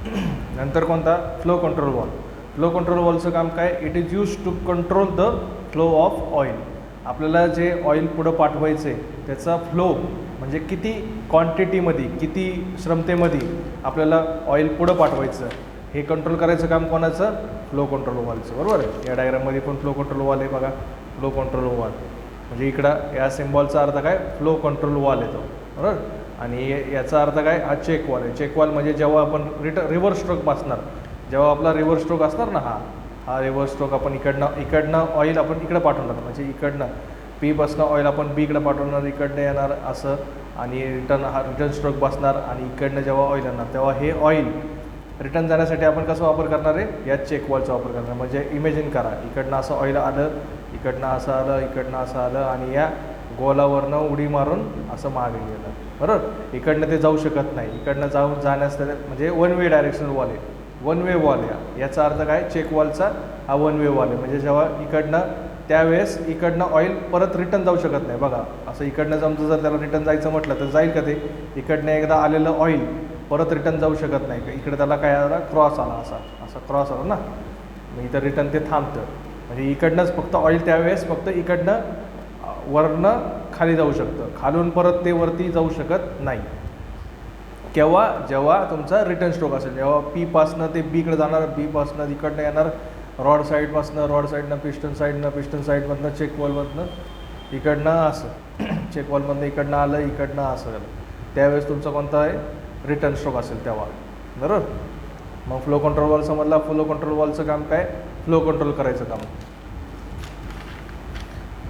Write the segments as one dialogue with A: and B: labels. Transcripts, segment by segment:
A: नंतर कोणता, flow control valve. Flow control वॉल्वचं काम काय, it is use to control the flow of oil. आपल्याला जे ऑइल पुढं पाठवायचं आहे त्याचा फ्लो म्हणजे किती क्वांटिटीमध्ये, किती श्रमतेमध्ये आपल्याला ऑइल पुढं पाठवायचं हे कंट्रोल करायचं काम कोणाचं, फ्लो कंट्रोल वॉल्वचं. बरोबर आहे. या डायग्राममध्ये पण फ्लो कंट्रोल वॉल्व आहे बघा, फ्लो कंट्रोल वॉल्व म्हणजे इकडं या सिम्बॉलचा अर्थ काय, फ्लो कंट्रोल वॉल्व येतो. बरोबर. आणि याचा अर्थ काय, हा चेक वॉल आहे. चेक वॉल म्हणजे जेव्हा आपण रिव्हर्स स्ट्रोक बसणार, जेव्हा आपला रिव्हर्स स्ट्रोक असणार ना, हा रिव्हर्स स्ट्रोक आपण इकडनं ऑइल आपण इकडं पाठवणार, म्हणजे इकडनं पीपासनं ऑइल आपण बीकडं पाठवणार, इकडनं येणार असं, आणि रिटर्न स्ट्रोक बसणार आणि इकडनं जेव्हा ऑइल येणार तेव्हा हे ऑइल रिटर्न जाण्यासाठी आपण कसं वापर करणार आहे, या चेक वॉलचा वापर करणार. म्हणजे इमेजिन करा, इकडनं असं ऑइल आलं, इकडनं असं आलं, इकडनं असं आलं आणि या गोलावरनं उडी मारून असं मागे गेलं. बरोबर. इकडनं ते जाऊ शकत नाही, इकडनं जाण्यास म्हणजे वन वे डायरेक्शनल वॉल आहे, वन वे वॉल आहे. याचा अर्थ काय, चेक वॉलचा हा वन वे वॉल आहे. म्हणजे जेव्हा इकडनं त्यावेळेस इकडनं ऑइल परत रिटर्न जाऊ शकत नाही. बघा असं इकडनं समजा जर त्याला रिटर्न जायचं म्हटलं तर जाईल का ते, इकडनं एकदा आलेलं ऑइल परत रिटर्न जाऊ शकत नाही. इकडे त्याला काय आला, क्रॉस आला, असा क्रॉस आला ना, मग इथं रिटर्न ते थांबतं. म्हणजे इकडनंच फक्त ऑइल त्यावेळेस फक्त इकडनं वरनं खाली जाऊ शकतं, खालून परत ते वरती जाऊ शकत नाही. केव्हा, जेव्हा तुमचा रिटर्न स्ट्रोक असेल, जेव्हा पीपासनं ते बीकडे जाणार, बीपासनं इकडनं येणार रॉड साईडपासनं, रॉड साईडनं पिस्टन साईडमधनं चेक वॉलमधनं इकडनं असं, चेक वॉलमधनं इकडनं आलं, इकडनं असं झालं, त्यावेळेस तुमचा कोणता आहे, रिटर्न स्ट्रोक असेल तेव्हा. बरोबर. मग फ्लो कंट्रोल वॉल्व समजला. फ्लो कंट्रोल वॉल्वचं काम काय, फ्लो कंट्रोल करायचं काम.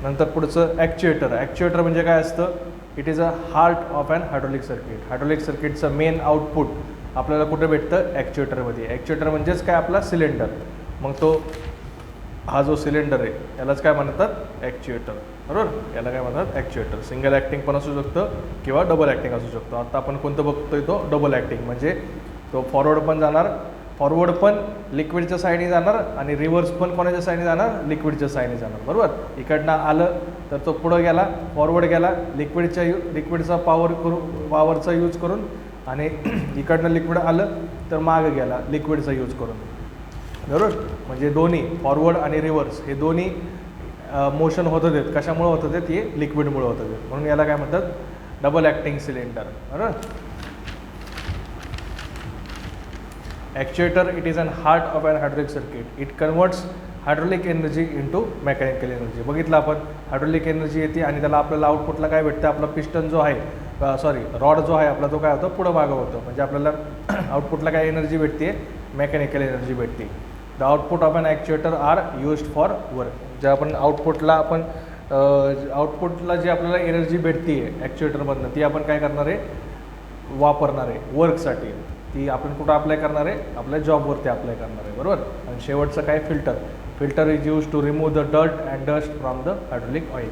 A: नंतर पुढचं ॲक्च्युएटर. ॲक्च्युएटर म्हणजे काय असतं, it is a heart of an hydraulic circuit. Hydraulic सर्किटचं मेन आउटपुट आपल्याला कुठं भेटतं, ॲक्च्युएटरमध्ये. ॲक्च्युएटर म्हणजेच काय, आपला सिलेंडर. मग तो हा जो सिलेंडर आहे यालाच काय म्हणतात, ॲक्च्युएटर. बरोबर. याला काय म्हणतात, ॲक्च्युएटर. सिंगल ॲक्टिंग पण असू शकतं किंवा डबल ॲक्टिंग असू शकतो. आता आपण कोणतं बघतोय, तो डबल ॲक्टिंग. म्हणजे तो फॉरवर्ड पण जाणार, फॉरवर्ड पण लिक्विडच्या साईडने जाणार आणि रिव्हर्स पण कोणाच्या साईडने जाणार, लिक्विडच्या साईडने जाणार. बरोबर. इकडनं आलं तर तो पुढं गेला, फॉरवर्ड गेला, लिक्विडचा पॉवरचा यूज करून, आणि इकडनं लिक्विड आलं तर मागं गेला लिक्विडचा यूज करून. बरोबर. म्हणजे दोन्ही फॉरवर्ड आणि रिव्हर्स हे दोन्ही मोशन होत आहेत. कशामुळे होत आहेत, हे लिक्विडमुळे होत आहेत. म्हणून याला काय म्हणतात, डबल ॲक्टिंग सिलेंडर. बरोबर. Actuator, it is an heart of an hydraulic circuit. It converts hydraulic energy into mechanical energy. बघितलं आपण, हायड्रॉलिक एनर्जी येते आणि त्याला आपल्याला आउटपुटला काय भेटतं, आपला पिस्टन जो आहे, रॉड जो आहे आपला, तो काय होतो, पुढं मागं होतो. म्हणजे आपल्याला आउटपुटला काय एनर्जी भेटते, मेकॅनिकल एनर्जी भेटते. The output of an actuator are used for work. जे आपण आउटपुटला जी आपल्याला एनर्जी भेटते ॲक्च्युएटरमधनं, ती आपण काय करणार आहे, वापरणार आहे वर्कसाठी. ती आपण कुठं अप्लाय करणार आहे, आपल्या जॉबवरती अप्लाय करणार आहे. बरोबर. आणि शेवटचं काय, filter is use to remove the dirt and dust from the hydraulic oil.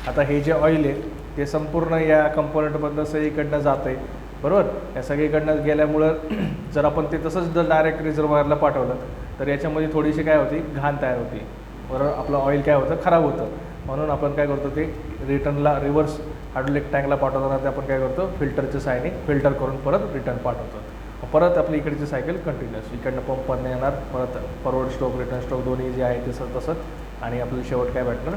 A: आता हे जे ऑइल आहे ते संपूर्ण या कंपोनंटमधनं सगळीकडनं जातं आहे. बरोबर. या सगळीकडनं गेल्यामुळं जर आपण ते तसंच जर डायरेक्ट रिझर्व्हायरला पाठवलं तर याच्यामध्ये थोडीशी काय होती, घाण तयार होती. बरोबर. आपलं ऑइल काय होतं, खराब होतं. म्हणून आपण काय करतो, ते रिव्हर्स हायड्रॉलिक टँकला पाठवताना ते आपण काय करतो, फिल्टरच्या साहाय्याने फिल्टर करून परत रिटर्न पाठवतो. परत आपली इकडची सायकल कंटिन्युअस, इकडनं पंपने येणार, परत फॉरवर्ड स्ट्रोक रिटर्न स्ट्रोक दोन्ही जे आहे तसंच, आणि आपल्याला शेवट काय भेटणार,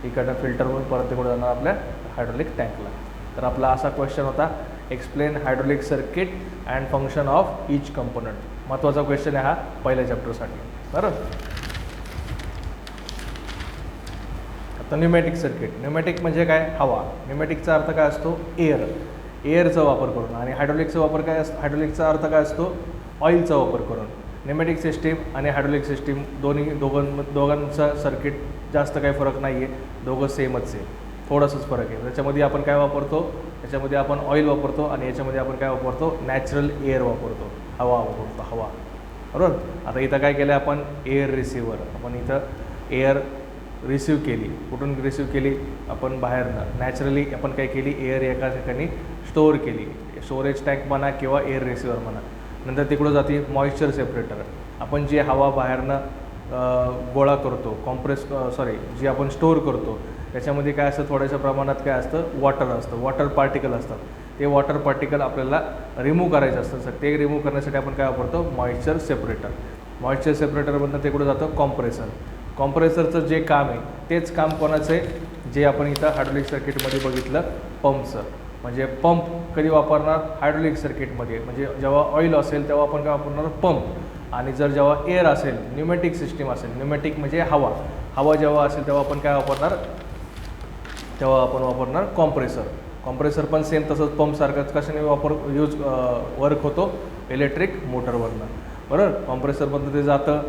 A: इकडनं फिल्टरवरून परत तिकडे जाणार आपल्या हायड्रॉलिक टँकला. तर आपला असा क्वेश्चन होता, explain hydraulic circuit and function of each component. महत्त्वाचा क्वेश्चन आहे हा पहिल्या चॅप्टरसाठी. बरोबर. आता न्यूमॅटिक सर्किट. न्यूमॅटिक म्हणजे काय, हवा. न्यूमॅटिकचा अर्थ काय असतो, एअरचा वापर करून. आणि हायड्रॉलिकचा वापर काय असतो, हायड्रॉलिकचा अर्थ काय असतो, ऑइलचा वापर करून. न्यूमॅटिक सिस्टीम आणि हायड्रॉलिक सिस्टीम दोघांचा सर्किट जास्त काही फरक नाही आहे, दोघं सेमच आहे, थोडंसंच फरक आहे. त्याच्यामध्ये आपण काय वापरतो, याच्यामध्ये आपण ऑइल वापरतो आणि याच्यामध्ये आपण काय वापरतो, नॅचरल एअर वापरतो, हवा वापरतो, हवा. बरोबर. आता इथं काय केलं आपण, एअर रिसिव्हर. आपण इथं एअर रिसीव्ह केली, कुठून रिसीव्ह केली, आपण बाहेरनं नॅचरली आपण काय केली, एअर एका ठिकाणी स्टोअर केली, स्टोरेज टँक म्हणा किंवा एअर रिसिव्हर म्हणा. नंतर तिकडं जाते मॉइश्चर सेपरेटर. आपण जे हवा बाहेरनं गोळा करतो, जी आपण स्टोअर करतो, त्याच्यामध्ये काय असतं, थोड्याशा प्रमाणात काय असतं, वॉटर असतं, वॉटर पार्टिकल असतात. ते वॉटर पार्टिकल आपल्याला रिमूव्ह करायचं असतं. सर ते रिमूव्ह करण्यासाठी आपण काय वापरतो, मॉइश्चर सेपरेटर. मॉइश्चर सेपरेटरमधनं ते कुठं जातं, कॉम्प्रेसर. कॉम्प्रेसरचं जे काम आहे तेच काम कोणाचं आहे, जे आपण इथं हायड्रोलिक सर्किटमध्ये बघितलं, पंपचं. म्हणजे पंप कधी वापरणार, हायड्रोलिक सर्किटमध्ये. म्हणजे जेव्हा ऑइल असेल तेव्हा आपण काय वापरणार, पंप. आणि जर जेव्हा एअर असेल, न्यूमॅटिक सिस्टीम असेल, न्यूमॅटिक म्हणजे हवा, हवा जेव्हा असेल तेव्हा आपण काय वापरणार, तेव्हा आपण वापरणार कॉम्प्रेसर. कॉम्प्रेसर पण सेम तसंच पंपसारखंच कशाने वर्क होतो, इलेक्ट्रिक मोटरवरनं. बरोबर. कॉम्प्रेसरमधनं ते जातं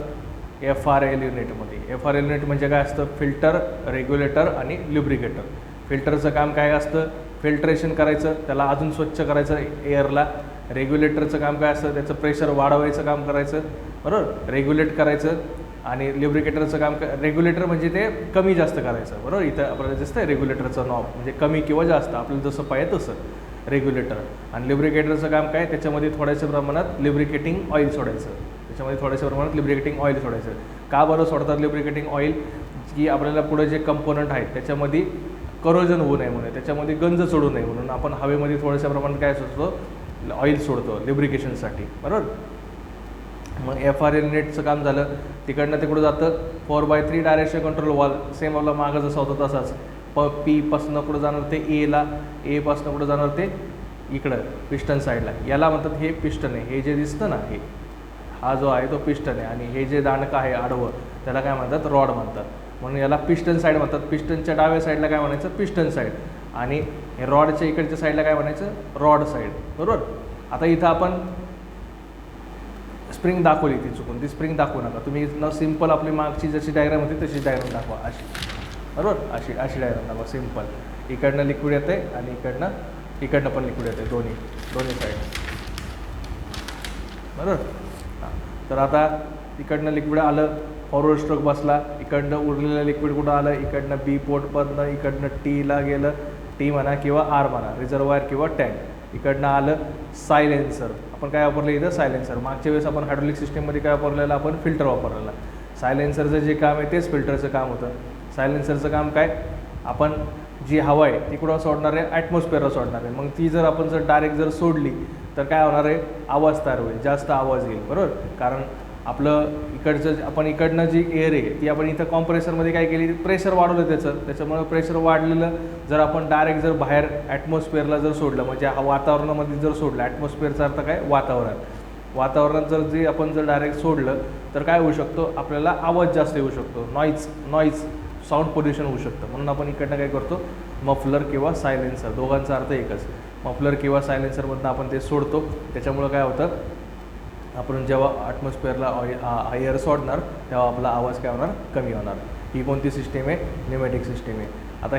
A: FRL युनिटमध्ये. FRL युनिट म्हणजे काय असतं, फिल्टर, रेग्युलेटर आणि ल्युब्रिकेटर. फिल्टरचं काम काय असतं, फिल्ट्रेशन करायचं, त्याला अजून स्वच्छ करायचं एअरला. रेग्युलेटरचं काम काय असतं, त्याचं प्रेशर वाढवायचं काम करायचं, बरोबर, रेग्युलेट करायचं. आणि ल्युब्रिकेटरचं काम रेग्युलेटर म्हणजे ते कमी जास्त करायचं, बरोबर. इथं आपल्याला दिसतं आहे रेग्युलेटरचं नॉब, म्हणजे कमी किंवा जास्त आपल्याला जसं पाहिजे तसं रेग्युलेटर. आणि ल्युब्रिकेटरचं काम काय, त्याच्यामध्ये थोड्याशा प्रमाणात ल्युब्रिकेटिंग ऑइल सोडायचं. त्याच्यामध्ये थोड्याशा प्रमाणात ल्युब्रिकेटिंग ऑइल सोडायचं. का बरं सोडतात ल्युब्रिकेटिंग ऑइल, की आपल्याला पुढे जे कंपोनंट आहेत त्याच्यामध्ये करोजन होऊ नये म्हणून, त्याच्यामध्ये गंज चढू नये म्हणून आपण हवेमध्ये थोड्याशा प्रमाणात काय सोडतो, ऑइल सोडतो ल्युब्रिकेशनसाठी, बरोबर. मग FRL युनिटचं काम झालं. तिकडनं ते कुठं जातं, 4/3 डायरेक्शन कंट्रोल वॉल. सेम आपला मागं जसा होता तसाच. P पासनं कुठं जाणार ते Aला, A पासनं कुठं जाणार ते इकडं पिस्टन साईडला. याला म्हणतात, हे पिस्टन आहे, हे जे दिसतं ना, हे हा जो आहे तो पिस्टन आहे. आणि हे जे दांडकं आहे आडवं त्याला काय म्हणतात, रॉड म्हणतात. म्हणून याला पिस्टन साईड म्हणतात. पिस्टनच्या डाव्या साईडला काय म्हणायचं, पिस्टन साईड. आणि हे रॉडच्या इकडच्या साईडला काय म्हणायचं, रॉड साईड, बरोबर. आता इथं आपण स्प्रिंग दाखवली, ती चुकून ती स्प्रिंग दाखवू नका तुम्ही. न सिम्पल आपली मागची जशी डायग्राम होती तशी डायग्राम दाखवा, अशी, बरोबर. अशी डायग्राम दाखवा, सिम्पल. इकडनं लिक्विड येते आणि इकडनं पण लिक्विड येते, दोन्ही साईड, बरोबर. हां, तर आता इकडनं लिक्विड आलं, फॉरवर्ड स्ट्रोक बसला, इकडनं उरलेलं लिक्विड कुठं आलं, इकडनं B पोर्टमधनं इकडनं Tला गेलं, T म्हणा किंवा R म्हणा, रिझर्वायर किंवा टँक. इकडनं आलं सायलेन्सर. आपण काय वापरलं इथं, सायलेन्सर. मागच्या वेळेस आपण हायड्रोलिक सिस्टीममध्ये काय वापरलेलं, आपण फिल्टर वापरलेला. सायलेन्सरचं जे काम आहे तेच फिल्टरचं काम होतं. सायलेन्सरचं काम काय, आपण जी हवा आहे ती कुठं सोडणार आहे, ॲटमॉस्फिअरला सोडणार आहे. मग ती जर आपण डायरेक्ट सोडली तर काय होणार आहे, आवाज तयार होईल, जास्त आवाज येईल, बरोबर. कारण आपलं आपण इकडनं जी एअर आहे ती आपण इथं कॉम्प्रेसरमध्ये काय केली, प्रेशर वाढवलं त्याच्यामुळे प्रेशर वाढलेलं जर आपण डायरेक्ट बाहेर ॲटमॉस्फिअरला सोडलं, म्हणजे वातावरणामध्ये सोडलं, ॲटमॉस्फिअरचा अर्थ काय, वातावरणात जे आपण डायरेक्ट सोडलं तर काय होऊ शकतो, आपल्याला आवाज जास्त येऊ शकतो, नॉईज साऊंड पोल्युशन होऊ शकतं. म्हणून आपण इकडनं काय करतो, मफलर किंवा सायलेन्सर, दोघांचा अर्थ एकच. मफलर किंवा सायलेन्सरमधनं आपण ते सोडतो. त्याच्यामुळं काय होतं, आपण जेव्हा ॲटमॉस्फिअरला एअर सोडणार तेव्हा आपला आवाज काय होणार, कमी होणार. ही कोणती सिस्टीम आहे, न्यूमॅटिक सिस्टीम आहे. आता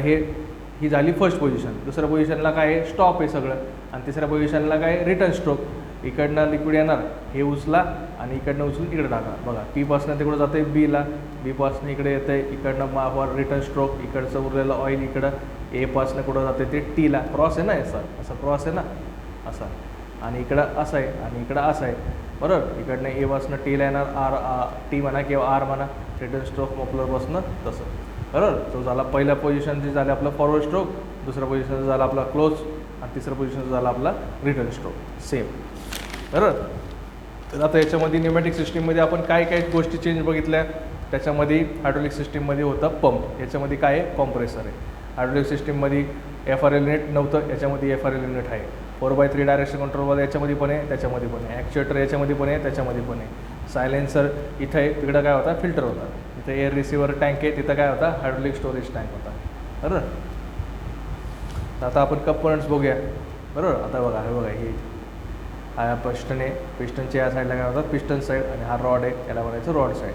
A: ही झाली फर्स्ट पोझिशन. दुसऱ्या पोझिशनला काय आहे, स्टॉप आहे सगळं. आणि तिसऱ्या पोझिशनला काय, रिटर्न स्ट्रोक. इकडनं लिक्विड येणार, हे उचला आणि इकडनं उचलून इकडे टाका. बघा, P पासनं तिकडं जातं आहे Bला, B पासनं इकडे येतं आहे, इकडनं माफवर रिटर्न स्ट्रोक, इकडचं उरलेलं ऑइल इकडं A पासनं कुठं जातं ते Tला. क्रॉस आहे ना, असा क्रॉस आहे ना, असा. आणि इकडं असं आहे आणि इकडं असं आहे, बरोबर. इकडनं A पासनं Tला येणार, T म्हणा किंवा R म्हणा, रिटर्न स्ट्रोक मफलरपासनं तसं, बरोबर. तो झाला पहिल्या पोझिशन, जे झालं आपलं फॉरवर्ड स्ट्रोक. दुसऱ्या पोझिशनचं झाला आपला क्लोज. आणि तिसऱ्या पोझिशनचं झाला आपला रिटर्न स्ट्रोक, सेम, बरोबर. तर आता याच्यामध्ये न्यूमॅटिक सिस्टीममध्ये आपण काय गोष्टी चेंज बघितल्या. त्याच्यामध्ये हायड्रोलिक सिस्टीममध्ये होता पंप, याच्यामध्ये काय आहे, कॉम्प्रेसर आहे. हायड्रोलिक सिस्टीममध्ये FRL युनिट नव्हतं, याच्यामध्ये FRL युनिट आहे. 4/3 डायरेक्शन कंट्रोलवाला याच्यामध्ये पण आहे, त्याच्यामध्ये पण आहे. ॲक्च्युएटर याच्यामध्ये पण आहे, त्याच्यामध्ये पण आहे. सायलेन्सर इथं आहे, तिकडं काय होता, फिल्टर होता. इथं एअर रिसिव्हर टँक आहे, तिथं काय होता, हायड्रोलिक स्टोरेज टँक होता, बरोबर. आता आपण कंपोनंट्स बघूया, बरोबर. आता बघा, हे बघा, हा पिस्टन आहे. पिस्टनच्या या साईडला काय होतात, पिस्टन साईड. आणि हा रॉड आहे, याला म्हणायचं रॉड साईड.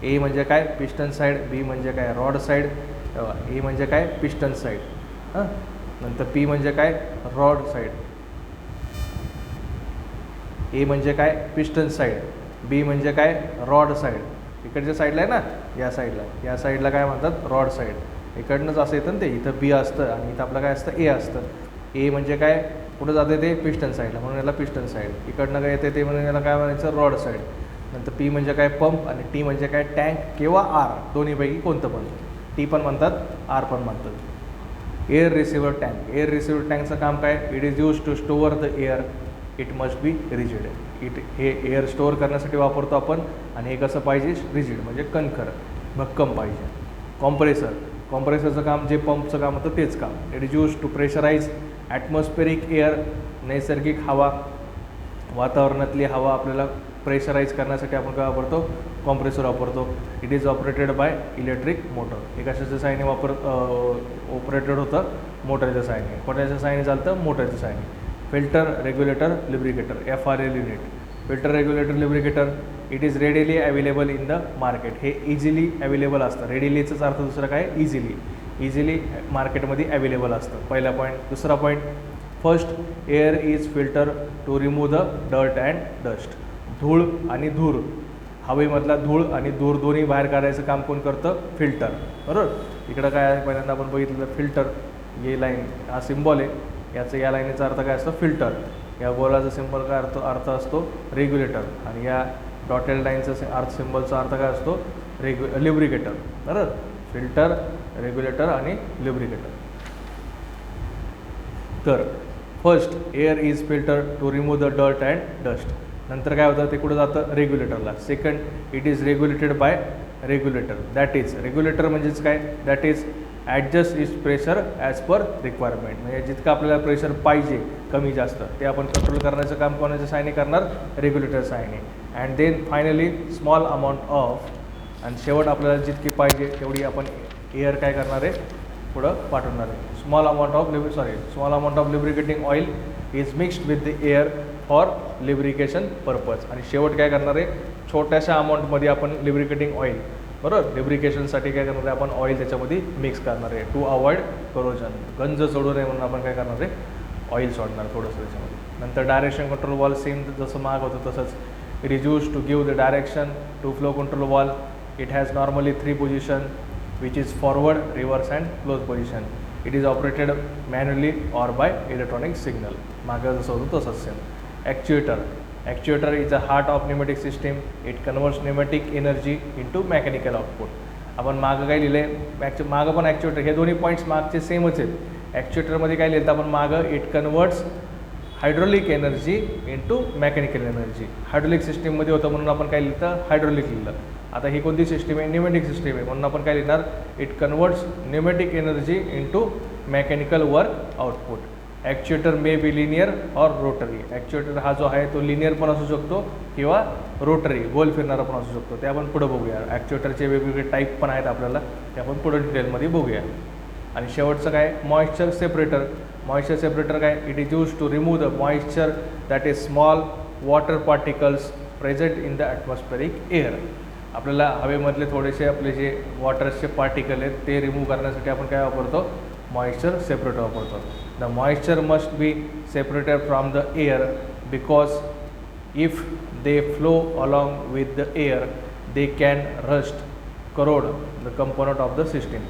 A: A म्हणजे काय, पिस्टन साईड. B म्हणजे काय, रॉड साईड. A म्हणजे काय, पिस्टन साईड. हां, नंतर P म्हणजे काय, रॉड साईड. A म्हणजे काय, पिस्टन साईड. B म्हणजे काय, रॉड साईड. इकडच्या साईडला आहे ना, या साईडला काय म्हणतात, रॉड साईड. इकडनंच असं येतं ना ते, इथं B असतं आणि इथं आपलं काय असतं, A असतं. A म्हणजे काय, कुठं जाते ते, पिस्टन साईडला, म्हणून याला पिस्टन साईड. इकडनं काय येते ते, म्हणून याला काय म्हणायचं, रॉड साईड. नंतर P म्हणजे काय, पंप. आणि T म्हणजे काय, टँक किंवा R, दोन्हीपैकी कोणतं पण. T पण म्हणतात, R पण म्हणतात. Air receiver tank. Air receiver टँकचं काम काय? It is use to store the air. It must be rigid. हे एअर स्टोअर करण्यासाठी वापरतो आपण आणि हे कसं पाहिजे? रिजिड म्हणजे कणखर, भक्कम पाहिजे. कॉम्प्रेसरचं काम जे पंपचं काम होतं तेच काम. It is use to pressurise atmospheric air. नैसर्गिक हवा, वातावरणातली हवा आपल्याला प्रेशराईज करण्यासाठी आपण काय वापरतो? कॉम्प्रेसर वापरतो. It is operated by electric motor. हे कशाच्या साहाय्याने ऑपरेटेड होतं? मोटरच्या साहाय्याने. कोणाच्या साहाय्याने चालतं? मोटरच्या साहाय्याने. Filter, regulator, lubricator, FRL unit. Filter, regulator, lubricator it is readily available in the market. हे इझिली अवेलेबल असतं. रेडिलीचाच अर्थ दुसरा काय? इझिली मार्केटमध्ये अवेलेबल असतं. पहिला पॉईंट. दुसरा point, first, air is filter to remove the dirt and dust. धूळ आणि धूर, हवेमधला धूळ आणि धूर दोन्ही बाहेर काढायचं काम कोण करतं? फिल्टर. बरोबर. इकडं काय आहे? पहिल्यांदा आपण बघितलं फिल्टर. ये लाईन हा सिम्बॉल आहे, याचं या लाईनीचा अर्थ काय असतो? फिल्टर. या गोलाचा सिम्बॉल काय अर्थ असतो? रेग्युलेटर. आणि या डॉटेड लाईनचा सिम्बॉलचा अर्थ काय असतो? लिब्रिकेटर. बरोबर. फिल्टर, रेग्युलेटर आणि लिब्रिकेटर. तर first, air is filter to remove the dirt and dust. नंतर काय होतं? ते कुठं जातं? रेग्युलेटरला. Second, it is regulated by regulator. That is, regulator म्हणजेच काय? That is adjust is pressure as per requirement. म्हणजे जितकं आपल्याला प्रेशर पाहिजे, कमी जास्त, ते आपण कंट्रोल करण्याचं काम कोणाच्या साहाय्याने करणार? रेग्युलेटर साहाय्याने. And then finally small amount of, आणि शेवट आपल्याला जितकी पाहिजे तेवढी आपण एअर काय करणार आहे? पुढं पाठवणार आहे. Small amount of lubricating oil is mixed with the air for lubrication purpose. आणि शेवट काय करणार आहे? छोट्याशा अमाऊंटमध्ये आपण लिब्रिकेटिंग ऑइल, बरोबर, लिब्रिकेशनसाठी काय करणार आहे? आपण ऑइल त्याच्यामध्ये मिक्स करणार आहे टू अवॉइड करोजन. गंज चढू नये म्हणून आपण काय करणार आहे? ऑइल सोडणार थोडंसं त्याच्यामध्ये. नंतर डायरेक्शन कंट्रोल वॉल, सेम जसं माग होतं तसंच. It is use to give the direction to flow control valve. It has normally 3 position which is forward, reverse and close position. It is operated manually or by electronic signal. मागं जसं होतं तसंच same. Actuator is the heart of pneumatic system. It converts pneumatic energy into mechanical output. आपण मागं काय लिहिलं आहे? मागं पण ॲक्च्युएटर. हे दोन्ही पॉईंट्स मागचे सेमच आहेत. ॲक्च्युएटरमध्ये काय लिहिलं आपण मागं? It converts hydraulic energy into mechanical energy. Hydraulic सिस्टीममध्ये होतं म्हणून आपण काय लिहिलं? हायड्रोलिक लिहिलं. आता ही कोणती सिस्टीम आहे? न्यूमॅटिक सिस्टीम आहे म्हणून आपण काय लिहिणार? It converts pneumatic energy into mechanical work output. Actuator may be linear और रोटरी. ॲक्च्युएटर हा जो आहे तो लिनियर पण असू शकतो किंवा रोटरी, गोल फिरणारा पण असू शकतो. ते आपण पुढं बघूया. ॲक्च्युएटरचे वेगवेगळे टाईप पण आहेत आपल्याला, ते आपण पुढं डिटेलमध्ये बघूया. आणि शेवटचं काय? Moisture separator. मॉइश्चर सेपरेटर काय? It is use to remove the moisture that is small water particles present in the atmospheric air. आपल्याला हवेमधले थोडेसे आपले जे वॉटरचे पार्टिकल आहेत ते रिमूव्ह करण्यासाठी आपण काय वापरतो? मॉइश्चर सेपरेटर वापरतो. The moisture must be separated from the air because if they flow along with the air, they can rust, corrode the component of the system.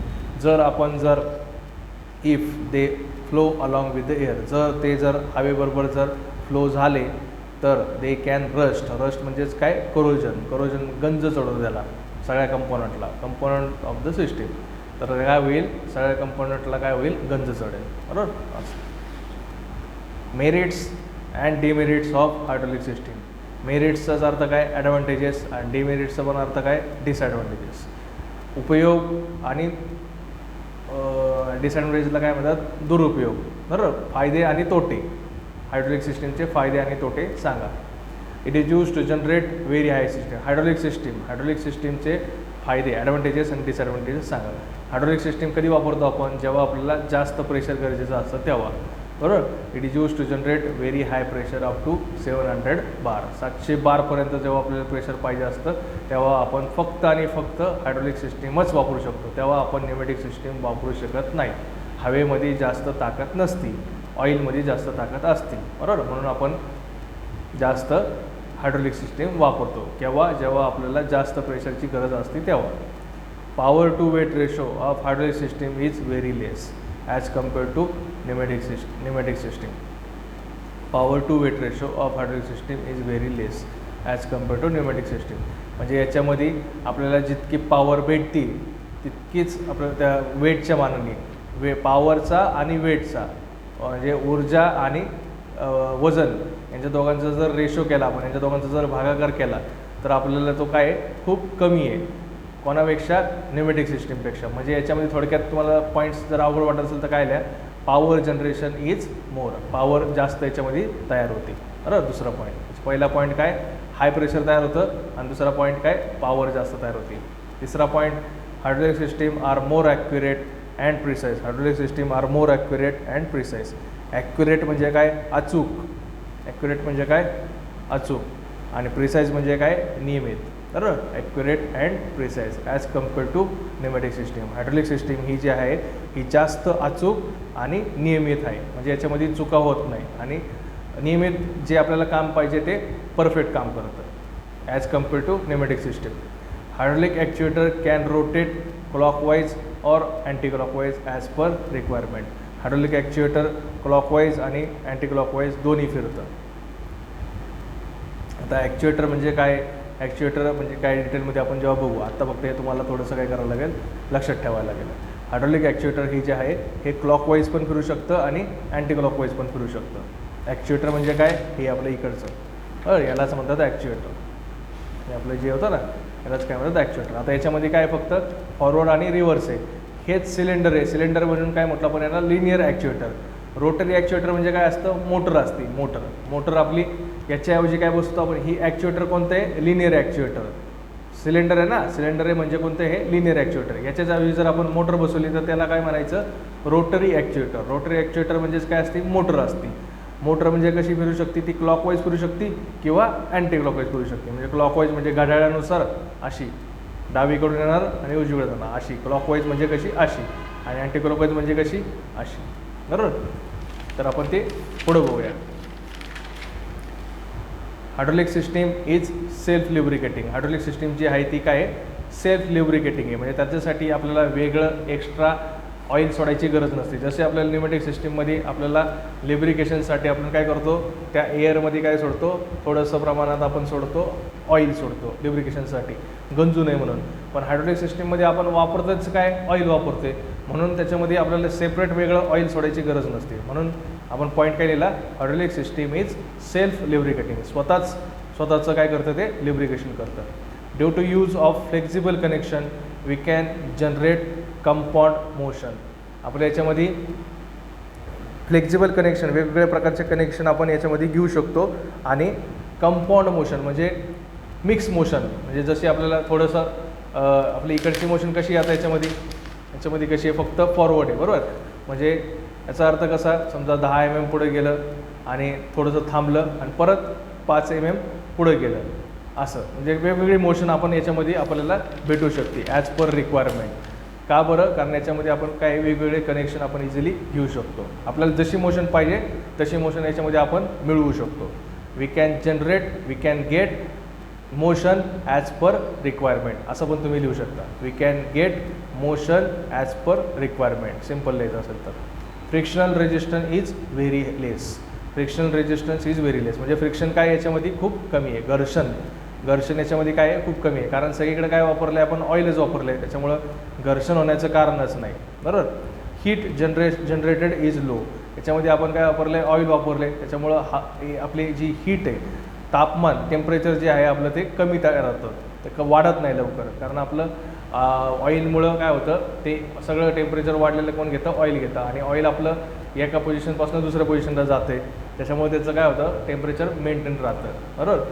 A: if they flow along with the air, जर हवेबरोबर जर flow झाले तर they can rust म्हणजेच काय? Corrosion गंज चढवतो त्याला सगळ्या कंपोनंट ऑफ द सिस्टीम. तर काय होईल? सगळ्या कंपोनंटला काय होईल? गंज चढेल. बरोबर. Merits and demerits of hydraulic system. मेरिट्सचाच अर्थ काय? ॲडव्हान्टेजेस. आणि डिमेरिट्सचा पण अर्थ काय? डिसॲडव्हान्टेजेस. उपयोग आणि डिसॲडव्हान्टेजला काय म्हणतात? दुरुपयोग. बरोबर. फायदे आणि तोटे. हायड्रोलिक सिस्टीमचे फायदे आणि तोटे सांगा. It is use to generate very high system. Hydraulic सिस्टीमचे फायदे, ॲडव्हान्टेजेस आणि डिसॲडव्हान्टेजेस सांगा. हायड्रोलिक सिस्टीम कधी वापरतो आपण? जेव्हा आपल्याला जास्त प्रेशर गरजेचं असतं तेव्हा. बरोबर. It is use to generate very high pressure up to 700 bar. 700 बारपर्यंत जेव्हा आपल्याला प्रेशर पाहिजे असतं तेव्हा आपण फक्त आणि फक्त हायड्रोलिक सिस्टीमच वापरू शकतो. तेव्हा आपण न्यूमॅटिक सिस्टीम वापरू शकत नाही. हवेमध्ये जास्त ताकद नसती, ऑइलमध्ये जास्त ताकद असते. बरोबर. म्हणून आपण जास्त हायड्रोलिक सिस्टीम वापरतो. जेव्हा आपल्याला जास्त प्रेशरची गरज असते तेव्हा. Power to weight ratio of hydraulic system is very less as compared to pneumatic system. Power to weight ratio of hydraulic system is very less as compared to pneumatic system. म्हणजे याच्यामध्ये आपल्याला जितकी पॉवर भेटते तितकीच आपल्याला त्या वेटच्या मानाने पॉवरचा आणि वेटचा, म्हणजे ऊर्जा आणि वजन यांच्या दोघांचा जर रेशो केला आपण, यांच्या दोघांचा जर भागाकार केला तर आपल्याला तो काय खूप कमी आहे कोणापेक्षा, न्यूमॅटिक सिस्टीमपेक्षा. म्हणजे याच्यामध्ये थोडक्यात तुम्हाला पॉईंट्स जर अवघड वाटत असेल तर काय लिहा, power generation is more, power जास्त याच्यामध्ये तयार होते. बरोबर. दुसरा पॉईंट, पहिला पॉईंट काय हाय प्रेशर तयार होतं आणि दुसरा पॉईंट काय पॉवर जास्त तयार होते. तिसरा point hydraulic system are more accurate and precise, hydraulic system are more accurate and precise. Accurate म्हणजे काय अचूक, ॲक्युरेट म्हणजे काय अचूक, आणि प्रिसाईज म्हणजे काय नियमित. बरोबर. Accurate and precise as compare to pneumatic system. Hydraulic system ही जी आहे ही जास्त अचूक आणि नियमित आहे, म्हणजे याच्यामध्ये चुका होत नाही आणि नियमित जे आपल्याला काम पाहिजे ते परफेक्ट काम करतं as compare to pneumatic system. Hydraulic actuator can rotate clockwise और anti clockwise as per requirement. Hydraulic actuator clockwise आणि अँटी क्लॉकवाईज दोन्ही फिरतं. आता ॲक्च्युएटर म्हणजे काय, ॲक्च्युएटर म्हणजे काय डिटेलमध्ये आपण जेव्हा बघू, आत्ता फक्त हे तुम्हाला थोडंसं काय करावं लागेल, लक्षात ठेवायला लागेल. हायड्रोलिक ॲक्च्युएटर ही जे आहे हे क्लॉकवाईज पण फिरू शकतं आणि अँटी क्लॉकवाईज पण फिरू शकतं. ॲक्च्युएटर म्हणजे काय, हे आपलं इकडचं, यालाच म्हणतात ॲक्च्युएटर. हे आपलं जे होतं ना यालाच काय म्हणतात ॲक्च्युएटर. आता याच्यामध्ये काय फक्त फॉरवर्ड आणि रिव्हर्स आहे. हेच सिलेंडर आहे, सिलेंडर म्हणून काय म्हटलं आपण याला लिनियर ॲक्च्युएटर. रोटरी ॲक्च्युएटर म्हणजे काय असतं, मोटर असते, मोटर आपली याच्याऐवजी काय बसतो आपण, ही ॲक्च्युएटर कोणतं आहे, लिनियर ॲक्च्युएटर. सिलेंडर आहे ना, सिलेंडर आहे म्हणजे कोणतं, हे लिनियर ॲक्च्युएटर. याच्याऐवजी जर आपण मोटर बसवली तर त्याला काय म्हणायचं, रोटरी ॲक्च्युएटर. रोटरी ॲक्च्युएटर म्हणजेच काय असते, मोटर असते. मोटर म्हणजे कशी फिरू शकते, ती क्लॉकवाईज फिरू शकते किंवा अँटी क्लॉकवाईज फिरू शकते. म्हणजे क्लॉकवाईज म्हणजे घड्याळानुसार अशी डावीकडून येणार आणि उजवीकडे जाणार अशी, क्लॉकवाईज म्हणजे कशी अशी, आणि अँटी क्लॉकवाईज म्हणजे कशी अशी. बरोबर. तर आपण ते पुढं बघूया. Hydraulic system is self lubricating. Hydraulic system जी आहे ती काय आहे, सेल्फ ल्युब्रिकेटिंग आहे. म्हणजे त्याच्यासाठी आपल्याला वेगळं एक्स्ट्रा ऑइल सोडायची गरज नसते. जसे आपल्याला न्यूमॅटिक सिस्टीममध्ये आपल्याला ल्युब्रिकेशनसाठी आपण काय करतो, त्या एअरमध्ये काय सोडतो, थोडंसं प्रमाणात आपण सोडतो ऑइल सोडतो ल्युब्रिकेशनसाठी, गंजू नये म्हणून. पण हायड्रोलिक सिस्टीममध्ये आपण वापरतोच काय, ऑइल वापरते, म्हणून त्याच्यामध्ये आपल्याला सेपरेट वेगळं ऑइल सोडायची गरज नसते. म्हणून आपण पॉईंट काय लिहिला, hydraulic system is self lubricating. स्वतःचं काय करतं, ते ल्युब्रिकेशन करतं. Due to use of flexible connection we can generate compound motion. आपल्या याच्यामध्ये फ्लेक्झिबल कनेक्शन, वेगवेगळ्या प्रकारचे कनेक्शन आपण याच्यामध्ये घेऊ शकतो. आणि कंपाऊंड मोशन म्हणजे मिक्स मोशन, म्हणजे जशी आपल्याला थोडंसं आपली इकडची मोशन कशी आता याच्यामध्ये कशी आहे, फक्त फॉरवर्ड आहे. बरोबर. म्हणजे याचा अर्थ कसा, समजा 10 mm पुढे गेलं आणि थोडंसं थांबलं आणि परत 5 mm पुढे गेलं, असं म्हणजे वेगवेगळी मोशन आपण याच्यामध्ये आपल्याला भेटू शकते ॲज पर रिक्वायरमेंट. का बरं, कारण याच्यामध्ये आपण काय वेगवेगळे कनेक्शन आपण इझिली घेऊ शकतो. आपल्याला जशी मोशन पाहिजे तशी मोशन याच्यामध्ये आपण मिळवू शकतो. We can get motion as per requirement, असं पण तुम्ही लिहू शकता. We can get motion as per requirement, simple लिहायचं असेल तर. Frictional resistance is very less. Frictional resistance is very less म्हणजे फ्रिक्शन काय याच्यामध्ये खूप कमी आहे. घर्षण याच्यामध्ये काय आहे, खूप कमी आहे. कारण सगळीकडे काय वापरलं आहे आपण, ऑइलच वापरलं आहे, त्याच्यामुळं घर्षण होण्याचं कारणच नाही. बरोबर. Heat generated is low. याच्यामध्ये आपण काय वापरलं आहे, ऑइल वापरलं आहे, त्याच्यामुळं आपली जी हीट आहे, तापमान, टेम्परेचर जे आहे आपलं ते कमी तयार होतं, ते वाढत नाही लवकर. कारण आपलं ऑइलमुळं काय होतं, ते सगळं टेम्परेचर वाढलेलं कोण घेतं, ऑइल घेतं, आणि ऑइल आपलं एका पोझिशनपासून दुसऱ्या पोझिशनला जाते, त्याच्यामुळे त्याचं काय होतं, टेम्परेचर मेंटेन राहतं. बरोबर.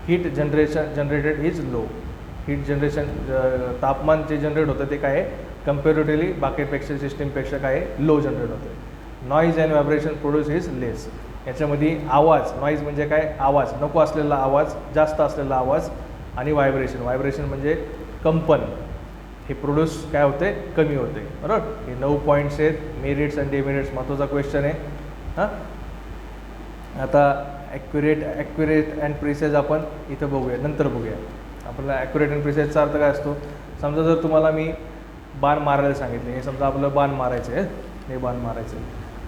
A: Heat generated is low. Heat generation, तापमान जे जनरेट होतं ते काय आहे, कम्पॅरेटिव्हली बाकीपेक्षा सिस्टीमपेक्षा काय आहे, लो जनरेट होतं. Noise and vibration produce is less. याच्यामध्ये आवाज, नॉईज म्हणजे काय, आवाज, नको असलेला आवाज, जास्त असलेला आवाज, आणि व्हायब्रेशन म्हणजे कंपन, हे प्रोड्यूस काय होते, कमी होते. बरोबर. हे 9 पॉईंट्स आहेत. मेरिट्स अँड डिमेरिट्स महत्त्वाचा क्वेश्चन आहे. हां, आता ॲक्युरेट अँड प्रिसाईज आपण इथं बघूया, नंतर बघूया. आपल्याला ॲक्युरेट अँड प्रिसाईजचा अर्थ काय असतो, समजा जर तुम्हाला मी बाण मारायला सांगितले, हे समजा आपलं बाण मारायचं आहे, हे बाण मारायचं आहे,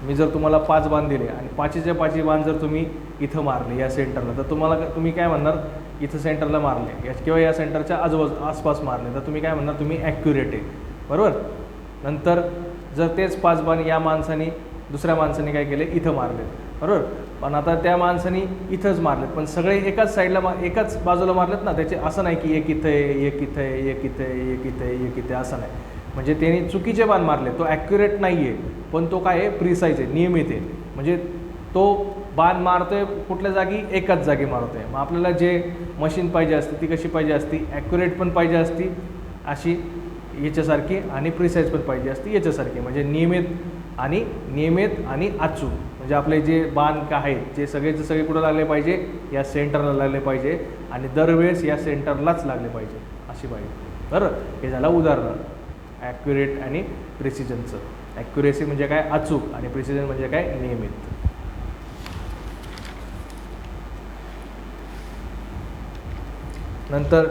A: मी जर तुम्हाला 5 बाण दिले आणि 5च्या 5 बाण जर तुम्ही इथं मारले या सेंटरला, तर तुम्ही काय म्हणणार, इथं सेंटरला मारले किंवा या सेंटरच्या आसपास मारले, तर तुम्ही काय म्हणणार, तुम्ही ॲक्युरेट आहे. बरोबर. नंतर जर तेच 5 बाण या माणसाने दुसऱ्या माणसाने काय केले इथं मारले, बरोबर. पण आता त्या माणसाने इथंच मारलेत, पण सगळे एकाच साईडला एकाच बाजूला मारलेत ना, त्याचे असं नाही की एक इथं आहे, एक इथं आहे, एक इथं आहे, एक इथं आहे, एक इथे, असं नाही. म्हणजे त्यांनी चुकीचे बाण मारले, तो ॲक्युरेट नाही आहे, पण तो काय आहे प्रिसाईज आहे, नियमित आहे. म्हणजे तो बाण मारतोय कुठल्या जागी, एकाच जागी मारतोय. मग आपल्याला जे मशीन पाहिजे असते ती कशी पाहिजे असती, ॲक्युरेट पण पाहिजे असती अशी याच्यासारखी, आणि प्रिसाईज पण पाहिजे असती याच्यासारखी. म्हणजे नियमित आणि अचूक. म्हणजे आपले जे बाण काय आहेत ते सगळे कुठं लागले पाहिजे, या सेंटरला लागले पाहिजे, आणि दरवेळेस या सेंटरलाच लागले पाहिजे अशी पाहिजे, बरं. हे झालं उदाहरण ॲक्युरेट आणि प्रिसिजनचं. ॲक्युरेसी म्हणजे काय, अचूक, आणि प्रिसिजन म्हणजे काय, नियमित. नंतर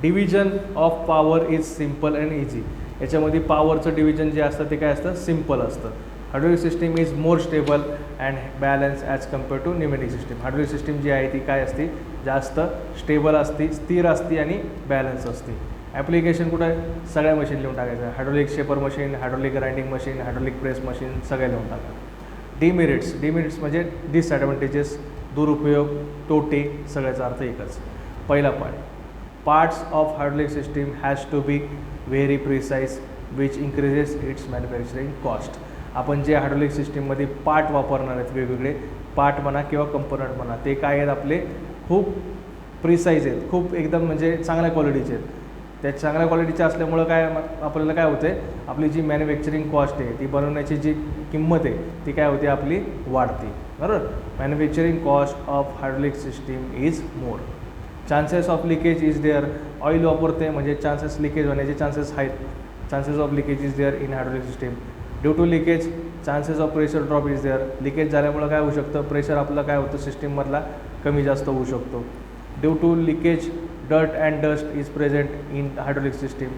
A: division of power is simple and easy. याच्यामध्ये पॉवरचं डिव्हिजन जे असतं ते काय असतं, सिम्पल असतं. Hydraulic system is more stable and balance as compare to pneumatic system. Hydraulic system जी आहे ती काय असते, जास्त स्टेबल असते, स्थिर असते आणि बॅलन्स असते. ॲप्लिकेशन कुठं आहे, सगळ्या मशीन लिहून टाकायचं. Hydraulic shaper machine, hydraulic grinding machine, hydraulic press machine, सगळ्या लिहून टाका. डिमेरिट्स म्हणजे डिसॲडव्हान्टेजेस, दुरुपयोग, तोटे, सगळ्याचा अर्थ एकच. पहिला parts of hydraulic system has to be very precise which increases its manufacturing cost. आपण जे हायड्रोलिक सिस्टीममध्ये पार्ट वापरणार आहेत, वेगवेगळे पार्ट म्हणा किंवा कंपोनंट म्हणा, ते काय आहेत आपले खूप प्रिसाईज आहेत, खूप एकदम म्हणजे चांगल्या क्वालिटीचे आहेत. त्या चांगल्या क्वालिटीचे असल्यामुळं काय आपल्याला काय होते, आपली जी मॅन्युफॅक्चरिंग कॉस्ट आहे, ती बनवण्याची जी किंमत आहे ती काय होते, आपली वाढते, बरोबर. Manufacturing cost of hydraulic system is more. Chances of leakage is there. Oil वापरते म्हणजे चान्सेस लिकेज होण्याचे चान्सेस आहेत. Chances of leakage is there in hydraulic system. Due to leakage chances of pressure drop is there. Leakage झाल्यामुळं काय होऊ शकतं, pressure आपलं काय होतं सिस्टीममधला कमी जास्त होऊ शकतो. Due to leakage dirt and dust is present in hydraulic system.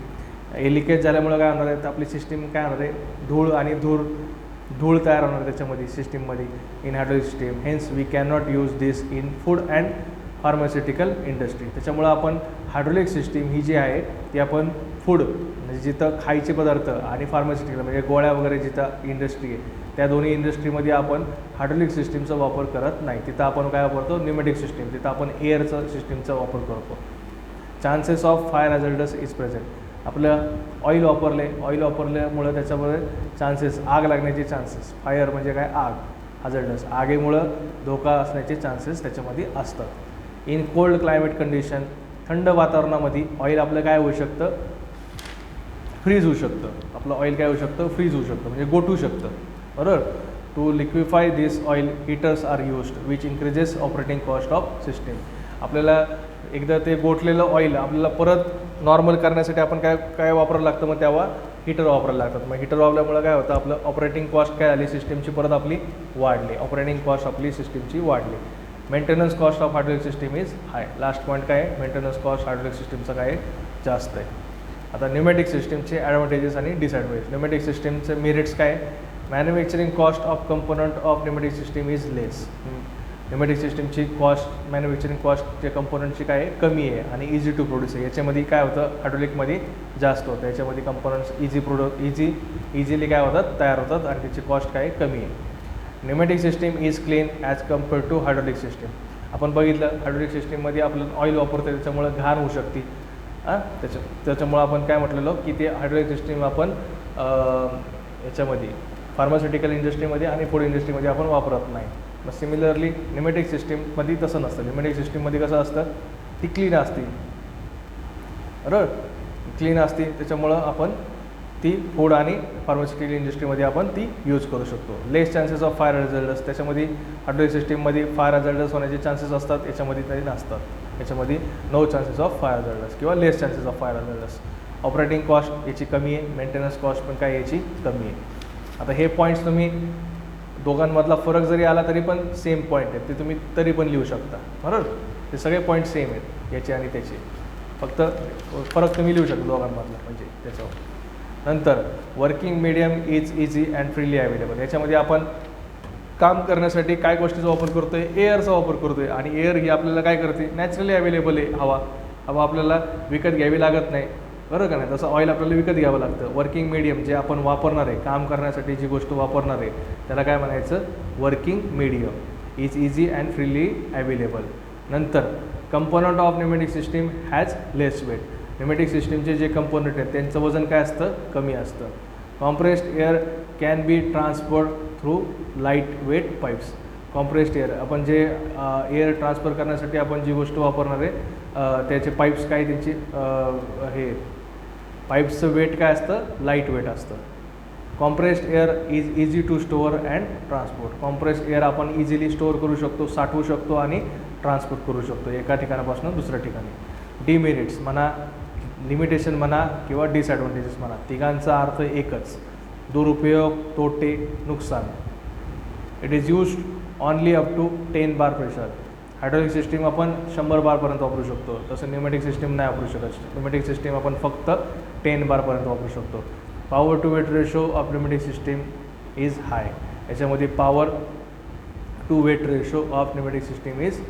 A: हे लिकेज झाल्यामुळं काय होणार आहे, तर आपली सिस्टीम काय होणार आहे, धूळ आणि धूळ तयार होणार त्याच्यामध्ये सिस्टीममध्ये in hydraulic system. Hence we can not use this in food and pharmaceutical industry. त्याच्यामुळं आपण हायड्रोलिक सिस्टीम ही जी आहे ती आपण फूड म्हणजे जिथं खायचे पदार्थ आणि फार्मास्युटिकल म्हणजे गोळ्या वगैरे जिथं इंडस्ट्री आहे त्या दोन्ही इंडस्ट्रीमध्ये आपण हायड्रोलिक सिस्टीमचा वापर करत नाही. तिथं आपण काय वापरतो, न्यूमॅटिक सिस्टीम. तिथं आपण एअरचा सिस्टीमचा वापर करतो. Chances of fire hazardous is present. आपलं ऑइल वापरल्यामुळं त्याच्यामध्ये चान्सेस, आग लागण्याचे चान्सेस, फायर म्हणजे काय, आग, हॅझार्डस, आगीमुळं धोका असण्याचे चान्सेस त्याच्यामध्ये असतात. इन कोल्ड क्लायमेट कंडिशन, थंड वातावरणामध्ये ऑइल आपलं काय होऊ शकतं, फ्रीज होऊ शकतं. आपलं ऑइल काय होऊ शकतं, फ्रीज होऊ शकतं म्हणजे गोठू शकतं, बरोबर. To liquefy this oil heaters are used which increases operating cost of system. आपल्याला एकदा ते गोठलेलं ऑइल आपल्याला परत नॉर्मल करण्यासाठी आपण काय वापरायला लागतं, मग तेव्हा हीटर वापरायला लागतात. मग हीटर वापरल्यामुळं काय होतं, आपलं ऑपरेटिंग कॉस्ट काय झाली सिस्टीमची परत आपली वाढली, ऑपरेटिंग कॉस्ट आपली सिस्टीमची वाढली. Maintenance cost of hydraulic system is high. Last point काय आहे, मेंटेनन्स कॉस्ट हायड्रोलिक सिस्टीमचा काय जास्त आहे. आता न्यूमॅटिक सिस्टीमचे ॲडव्हान्टेजेस आणि डिसॲडव्हान्टेज. न्यूमॅटिक सिस्टीमचे मेरिट्स काय, manufacturing cost of component of pneumatic system is less. Pneumatic सिस्टीमची कॉस्ट, मॅन्युफॅक्चरिंग कॉस्टच्या कंपोनंटची काय आहे, कमी आहे आणि इझी टू प्रोड्यूस आहे. याच्यामध्ये काय होतं, हायड्रोलिकमध्ये जास्त होतं. याच्यामध्ये कंपोनंट्स इझिली काय होतात, तयार होतात आणि त्याची कॉस्ट काय कमी आहे. Pneumatic system is clean as compare to hydraulic system. आपण बघितलं हायड्रोलिक सिस्टीममध्ये आपलं ऑइल वापरतो त्याच्यामुळं घाण होऊ शकते. त्याच्यामुळं आपण काय म्हटलेलो की ते हायड्रोलिक सिस्टीम आपण याच्यामध्ये फार्मास्युटिकल इंडस्ट्रीमध्ये आणि फूड इंडस्ट्रीमध्ये आपण वापरत नाही. मग सिमिलरली न्यूमॅटिक सिस्टीममध्ये तसं नसतं. न्यूमॅटिक सिस्टीममध्ये कसं असतं, ती क्लीन असते, बरोबर, क्लीन असते. त्याच्यामुळं आपण ती फूड आणि फार्मास्युटिकल इंडस्ट्रीमध्ये आपण ती यूज करू शकतो. Less chances of fire hazards. त्याच्यामध्ये हायड्रोलिक सिस्टीममध्ये फायर हॅझार्डस होण्याचे चान्सेस असतात, याच्यामध्ये तरी नसतात. याच्यामध्ये no chances of fire hazards किंवा less chances of fire hazards. Operating cost याची कमी आहे, मेंटेनन्स कॉस्ट पण काय याची कमी आहे. आता हे पॉईंट्स तुम्ही दोघांमधला फरक जरी आला तरी पण सेम पॉईंट आहेत, ते तुम्ही तरी पण लिहू शकता, बरोबर. ते सगळे पॉईंट सेम आहेत याचे आणि त्याचे, फक्त फरक तुम्ही लिहू शकता दोघांमधला म्हणजे त्याच्यावर. नंतर working medium is easy and freely available. याच्यामध्ये आपण काम करण्यासाठी काय गोष्टीचा वापर करतो आहे, एअरचा वापर करतो आहे. आणि एअर ही आपल्याला काय करते, नॅचरली अवेलेबल आहे. हवा आपल्याला विकत घ्यावी लागत नाही. बरोबर का नाही. तसं ऑइल आपल्याला विकत घ्यावं लागतं. वर्किंग मीडियम जे आपण वापरणार आहे, काम करण्यासाठी जी गोष्ट वापरणार आहे त्याला काय म्हणायचं, working medium is easy and freely available. नंतर component of pneumatic system has less weight. Pneumatic सिस्टीमचे जे कंपोनंट आहेत त्यांचं वजन काय असतं, कमी असतं. Compressed air can be transferred through light weight pipes. Compressed air आपण जे एअर ट्रान्सफर करण्यासाठी आपण जी गोष्ट वापरणार आहे त्याचे पाईप्स काय, त्याची हे पाईप्सचं वेट काय असतं, लाईट वेट असतं. Compressed air is easy to store and transport. Compressed air आपण इझिली स्टोअर करू शकतो, साठवू शकतो आणि ट्रान्सपोर्ट करू शकतो एका ठिकाणापासून दुसऱ्या ठिकाणी. डिमेरिट्स म्हणा, लिमिटेशन म्हणा किंवा डिसॲडव्हान्टेजेस म्हणा, तिघांचा अर्थ एकच, दुरुपयोग, तोटे, नुकसान. It is used only up to 10 bar pressure. Hydraulic system आपण 100 बारपर्यंत वापरू शकतो, तसं न्यूमॅटिक सिस्टीम नाही वापरू शकत. न्यूमॅटिक सिस्टीम आपण फक्त 10 बारपर्यंत वापरू शकतो. Power to weight ratio of pneumatic system is high. याच्यामध्ये power to weight ratio of pneumatic system is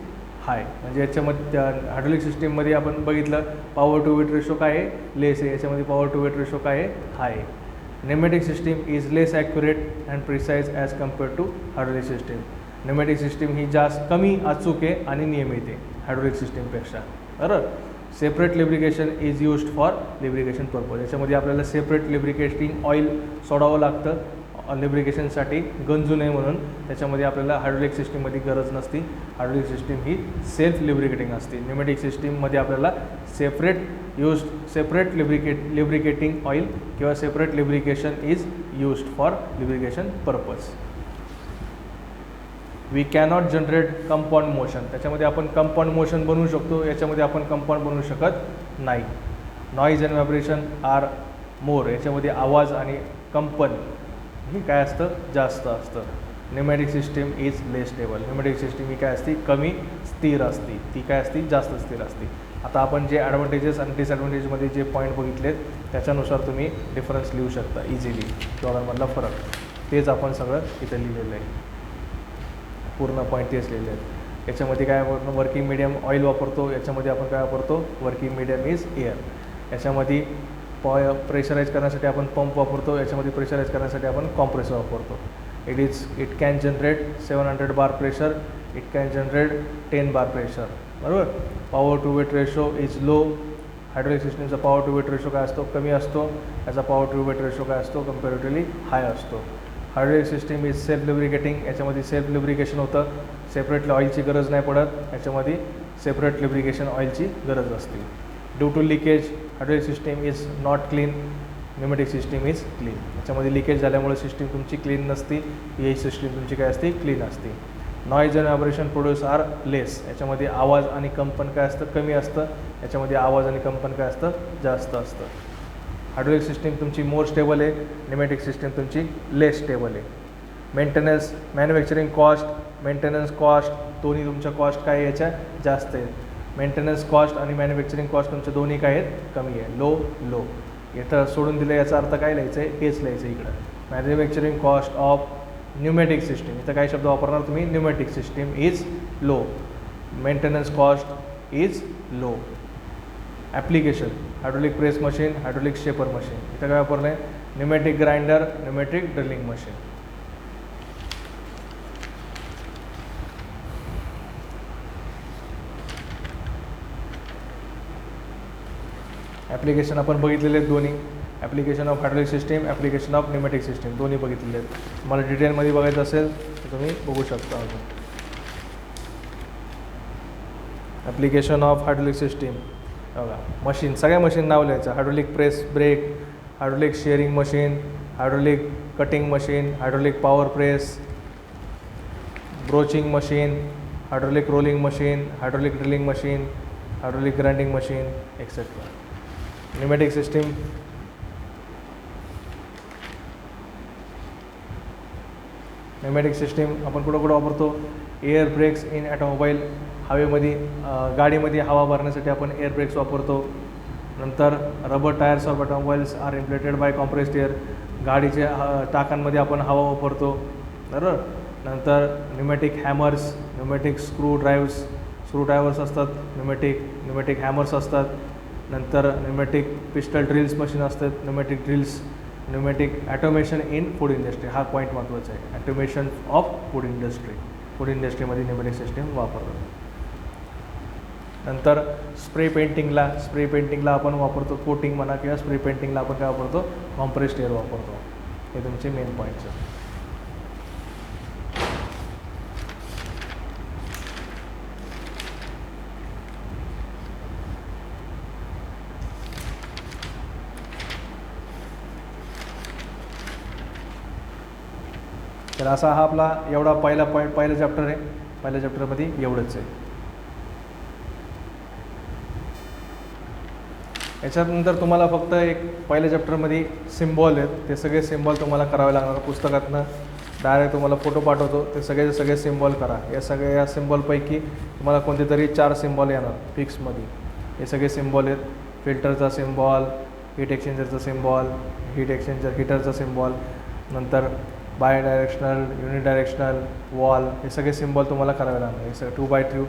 A: high. म्हणजे याच्यामध्ये हायड्रॉलिक सिस्टीममध्ये आपण बघितलं पॉवर टू वेट रेशो काय आहे, लेस आहे. याच्यामध्ये पॉवर टू वेट रेशो काय आहे, हाय आहे. Pneumatic system is less accurate and precise as compared to hydraulic system. Pneumatic system ही जास्त कमी अचूक आहे आणि नियमित आहे हायड्रॉलिक सिस्टीमपेक्षा. बरोबर. Separate lubrication is used for lubrication purpose. याच्यामध्ये आपल्याला सेपरेट लिब्रिकेटिंग ऑइल सोडावं लागतं लिब्रिकेशनसाठी, गंजू नये म्हणून. त्याच्यामध्ये आपल्याला हायड्रॉलिक सिस्टीममध्ये गरज नसती. हायड्रॉलिक सिस्टीम ही सेल्फ लिब्रिकेटिंग असते. न्यूमॅटिक सिस्टीममध्ये आपल्याला सेपरेट लिब्रिकेटिंग ऑइल किंवा separate lubrication is used for lubrication purpose. We cannot generate compound motion. त्याच्यामध्ये आपण कंपाऊंड मोशन बनवू शकतो, याच्यामध्ये आपण कंपाऊंड बनवू शकत नाही. Noise and vibration are more. याच्यामध्ये आवाज आणि कंपन ही काय असतं, जास्त असतं. Pneumatic system is less stable. Pneumatic system ही काय असते, कमी स्थिर असते. ती काय असते, जास्त स्थिर असते. आता आपण जे ॲडव्हान्टेजेस आणि डिसॲडव्हान्टेजमध्ये जे पॉईंट बघितलेत त्याच्यानुसार तुम्ही डिफरन्स लिहू शकता इझिली, दोघांमधला फरक. तेच आपण सगळं इथं लिहिलेलं आहे, पूर्ण पॉईंट तेच लिहिले आहेत. याच्यामध्ये काय आपण वर्किंग मीडियम ऑइल वापरतो, याच्यामध्ये आपण काय वापरतो, वर्किंग मीडियम इज एअर. याच्यामध्ये प्रेशराईज करण्यासाठी आपण पंप वापरतो, याच्यामध्ये प्रेशराईज करण्यासाठी आपण कॉम्प्रेसर वापरतो. It can generate 700 bar pressure, it can generate 10 bar pressure. बरोबर. Power to weight ratio is low. Hydraulic सिस्टीमचा पॉवर टू वेट रेशो काय असतो, कमी असतो. याचा पॉवर टू वेट रेशो काय असतो, कम्पॅरेटिव्हली हाय असतो. Hydraulic system is self lubricating. याच्यामध्ये सेल्फ लिब्रिकेशन होतं, सेपरेटली ऑइलची गरज नाही पडत. याच्यामध्ये सेपरेट लिब्रिकेशन ऑइलची गरज असते. Due to leakage hydraulic system is not clean, pneumatic system is clean. याच्यामध्ये लिकेज झाल्यामुळे सिस्टीम तुमची क्लीन नसती, ही सिस्टीम तुमची काय असते, क्लीन असते. Noise and vibration produce are less. याच्यामध्ये आवाज आणि कंपन काय असतं, कमी असतं. याच्यामध्ये आवाज आणि कंपन काय असतं, जास्त असतं. हायड्रॉलिक सिस्टीम तुमची मोर स्टेबल आहे, न्यूमॅटिक सिस्टीम तुमची लेस स्टेबल आहे. Maintenance, manufacturing cost, maintenance cost दोन्ही तुमच्या कॉस्ट काय याच्या जास्त आहेत. मेंटेनन्स कॉस्ट आणि मॅन्युफॅक्चरिंग कॉस्ट तुमच्या दोन्ही काय आहेत, कमी आहे, लो. इथं सोडून दिलं याचा अर्थ काय लिहायचं आहे, हेच लिहायचं आहे इकडं. Manufacturing cost of pneumatic system, इथं काय शब्द वापरणार तुम्ही, pneumatic system is low. Maintenance cost is low. Application, hydraulic press machine, hydraulic shaper machine. इथं काय वापरलं आहे, pneumatic grinder, pneumatic drilling machine. Application आपण बघितलेले आहेत दोन्ही. Application of hydraulic system, application of pneumatic system दोन्ही बघितलेले आहेत. तुम्हाला डिटेलमध्ये बघायचं असेल तर तुम्ही बघू शकता. अजून ॲप्लिकेशन ऑफ हायड्रॉलिक सिस्टीम बघा, मशीन, सगळ्या मशीन नाव लिहायचं. Hydraulic press brake, hydraulic shearing machine, hydraulic cutting machine, hydraulic power press, broaching machine, hydraulic rolling machine, hydraulic drilling machine, hydraulic grinding machine etcetera. Pneumatic system, pneumatic system आपण कुठं वापरतो, air breaks in automobile, हवेमध्ये गाडीमध्ये हवा भरण्यासाठी आपण air brakes वापरतो. नंतर rubber tyres of automobiles are inflated by compressed air, गाडीच्या टाकांमध्ये आपण हवा वापरतो. बरोबर. नंतर pneumatic hammers, pneumatic screw drivers असतात, न्यूमॅटिक हॅमर्स असतात. नंतर न्यूमॅटिक पिस्टल ड्रिल्स मशीन असतात, pneumatic drills, pneumatic automation in food industry, हा पॉईंट महत्त्वाचा आहे. Automation of food industry, food इंडस्ट्रीमध्ये न्यूमॅटिक सिस्टीम वापरतात. नंतर स्प्रे पेंटिंगला आपण वापरतो कोटिंग म्हणा, किंवा स्प्रे पेंटिंगला आपण काय वापरतो, कॉम्प्रेस्ड एअर वापरतो. हे तुमचे मेन पॉईंट्स आहेत. तर असा हा आपला एवढा पहिला चॅप्टर आहे. पहिल्या चॅप्टरमध्ये एवढंच आहे. याच्यानंतर तुम्हाला फक्त एक पहिल्या चॅप्टरमध्ये सिम्बॉल आहेत, ते सगळे सिम्बॉल तुम्हाला करावे लागणार. पुस्तकातनं डायरेक्ट तुम्हाला फोटो पाठवतो, ते सगळे सिम्बॉल करा. या सिम्बॉलपैकी तुम्हाला कोणते तरी 4 सिम्बॉल येणार फिक्समध्ये. हे सगळे सिम्बॉल आहेत. फिल्टरचा सिम्बॉल, हीट एक्सचेंजरचा सिम्बॉल, हीटरचा सिम्बॉल, नंतर बाय डायरेक्शनल, युनि डायरेक्शनल, वॉल, हे सगळे सिम्बॉल तुम्हाला करावे लागणार. हे सगळे 2x2,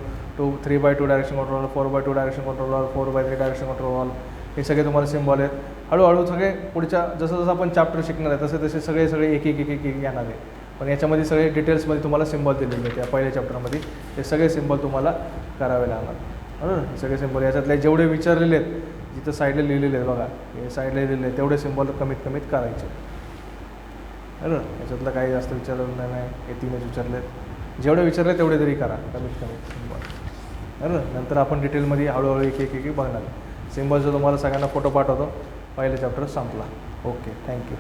A: 3x2 direction control, 4x2 direction control, 4x3 direction control, हे सगळे तुम्हाला सिम्बॉल आहेत. हळूहळू सगळे पुढच्या जसं आपण चॅप्टर शिकणार आहे तसे सगळे एक येणार आहे. पण याच्यामध्ये सगळे डिटेल्समध्ये तुम्हाला सिम्बॉल दिलेले आहेत. या पहिल्या चॅप्टरमध्ये हे सगळे सिम्बॉल तुम्हाला करावे लागणार. बरोबर, हे सगळे सिम्बॉल याच्यातले जेवढे विचारलेले आहेत, जिथं साईडला लिहिलेले आहेत बघा, हे साईडला लिहिलेले आहेत, तेवढे सिम्बॉल कमीत करायचे. बरोबर, याच्यातलं काही जास्त विचारलं नाही, हे 3च विचारले. जेवढे विचारले तेवढे तरी करा कमीत सिम्बॉल. बरोबर, नंतर आपण डिटेलमध्ये हळूहळू एक बघणार. सिम्बॉलचं तुम्हाला सगळ्यांना फोटो पाठवतो. पहिला चॅप्टर संपला. Okay, thank you.